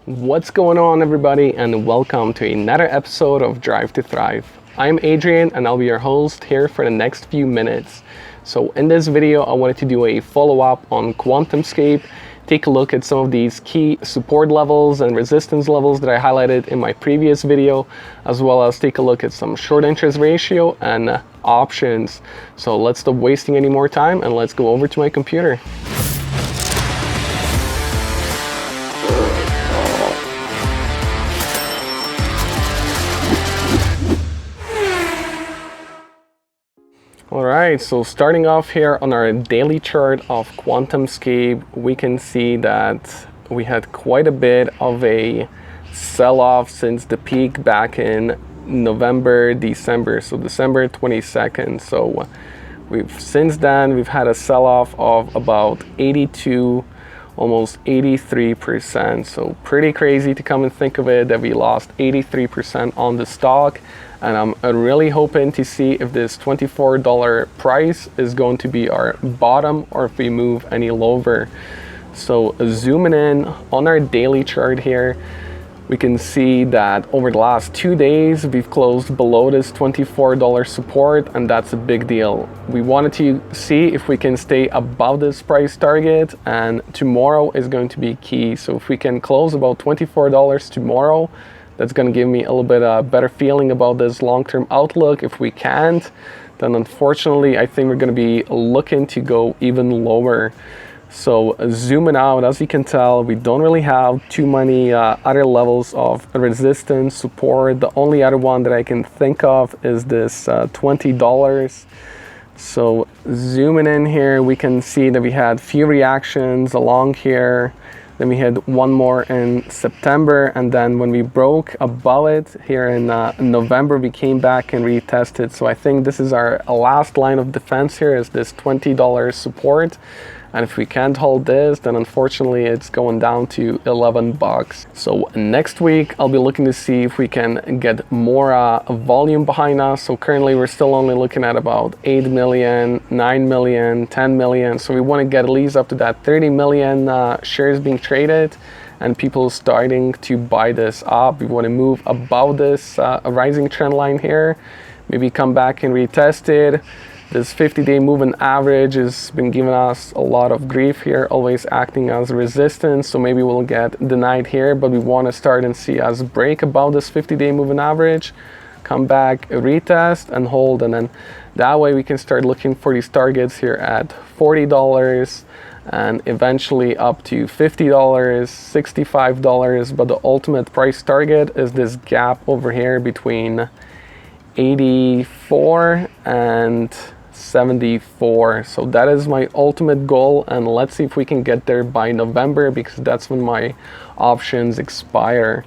What's going on, everybody, and welcome to another episode of Drive to Thrive. I'm Adrian and I'll be your host here for the next few minutes. So in this video, I wanted to do a follow-up on QuantumScape, take a look at some of these key support levels and resistance levels that I highlighted in my previous video, as well as take a look at some short interest ratio and options. So let's stop wasting any more time and let's go over to my computer. Alright, so starting off here on our daily chart of QuantumScape, we can see that we had quite a bit of a sell-off since the peak back in November, December, so December 22nd. So since then we've had a sell-off of about 82, almost 83%. So pretty crazy to come and think of it, that we lost 83% on the stock. And I'm really hoping to see if this $24 price is going to be our bottom or if we move any lower. So zooming in on our daily chart here, we can see that over the last 2 days, we've closed below this $24 support, and that's a big deal. We wanted to see if we can stay above this price target, and tomorrow is going to be key. So if we can close about $24 tomorrow, that's going to give me a little bit better feeling about this long-term outlook. If we can't, then unfortunately, I think we're going to be looking to go even lower. So zooming out, as you can tell, we don't really have too many other levels of resistance, support. The only other one that I can think of is this $20. So zooming in here, we can see that we had few reactions along here. Then we had one more in September, and then when we broke above it here in November, we came back and retested. So I think this is our last line of defense here, is this $20 support. And if we can't hold this, then unfortunately it's going down to 11 bucks. So next week, I'll be looking to see if we can get more volume behind us. So currently we're still only looking at about 8 million, 9 million, 10 million. So we want to get at least up to that 30 million shares being traded and people starting to buy this up. We want to move above this rising trend line here, maybe come back and retest it. This 50-day moving average has been giving us a lot of grief here, always acting as resistance. So maybe we'll get denied here, but we want to start and see us break above this 50-day moving average, come back, retest, and hold. And then that way we can start looking for these targets here at $40 and eventually up to $50, $65. But the ultimate price target is this gap over here between 84 and 74. So that is my ultimate goal, and let's see if we can get there by November, because that's when my options expire.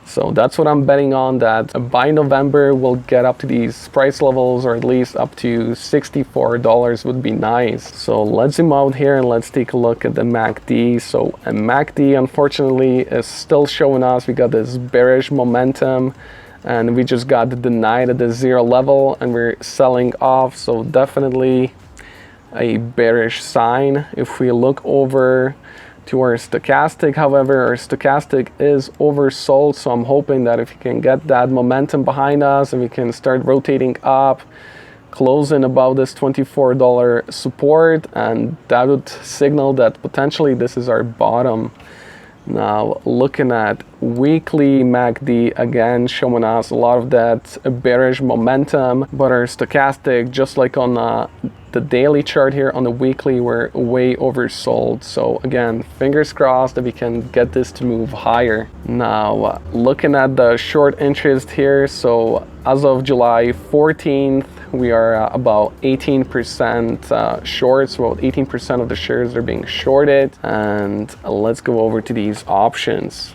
So that's what I'm betting on, that by November we'll get up to these price levels, or at least up to $64 would be nice. So let's zoom out here and let's take a look at the MACD. So a MACD unfortunately is still showing us we got this bearish momentum, and we just got denied at the 0 level and we're selling off. So definitely a bearish sign. If we look over to our stochastic, however, our stochastic is oversold. So I'm hoping that if we can get that momentum behind us and we can start rotating up, closing above this $24 support, and that would signal that potentially this is our bottom. Now looking at weekly MACD, again showing us a lot of that bearish momentum, but our stochastic, just like on the daily chart here on the weekly, we're way oversold. So again, fingers crossed that we can get this to move higher. Now looking at the short interest here, so as of July 14th, we are about 18% short, so about 18% of the shares are being shorted. And let's go over to these options.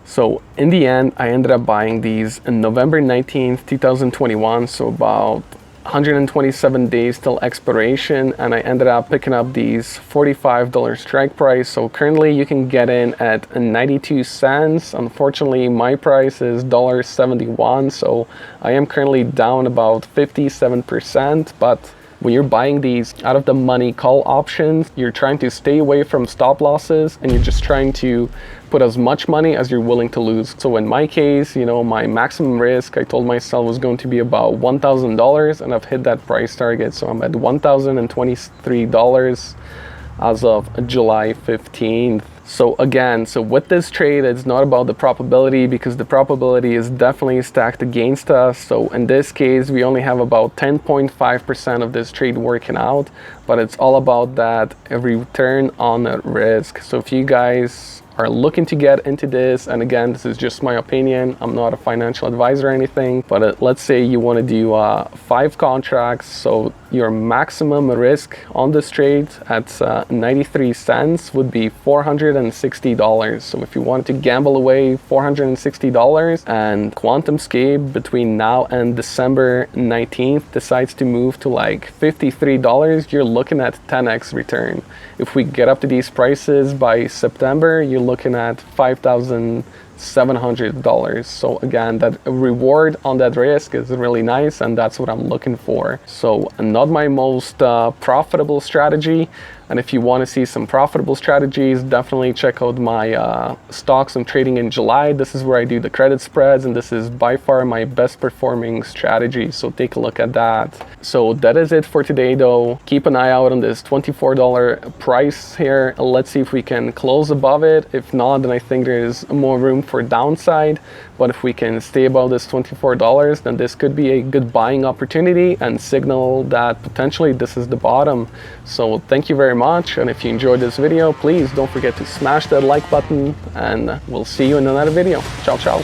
So in the end, I ended up buying these on November 19th, 2021, so about 127 days till expiration, and I ended up picking up these $45 strike price. So currently you can get in at 92 cents. Unfortunately, my price is $1.71, so I am currently down about 57%, but when you're buying these out of the money call options, you're trying to stay away from stop losses and you're just trying to put as much money as you're willing to lose. So in my case, you know, my maximum risk I told myself was going to be about $1,000, and I've hit that price target. So I'm at $1,023 as of July 15th. So again, so with this trade, it's not about the probability, because the probability is definitely stacked against us. So in this case, we only have about 10.5% of this trade working out, but it's all about that return on risk. So if you guys are looking to get into this, and again, this is just my opinion, I'm not a financial advisor or anything, but let's say you want to do 5 contracts, so your maximum risk on this trade at 93 cents would be $460. So if you wanted to gamble away $460 and QuantumScape between now and December 19th decides to move to like $53, you're looking at 10x return. If we get up to these prices by September, you're looking at $5,700. So again, that reward on that risk is really nice, and that's what I'm looking for. So not my most profitable strategy. And if you want to see some profitable strategies, definitely check out my stocks I'm trading in July. This is where I do the credit spreads, and this is by far my best performing strategy. So take a look at that. So that is it for today though. Keep an eye out on this $24 price here. Let's see if we can close above it. If not, then I think there's more room for downside. But if we can stay above this $24, then this could be a good buying opportunity and signal that potentially this is the bottom. So thank you very much. And if you enjoyed this video, please don't forget to smash that like button, and we'll see you in another video. Ciao, ciao.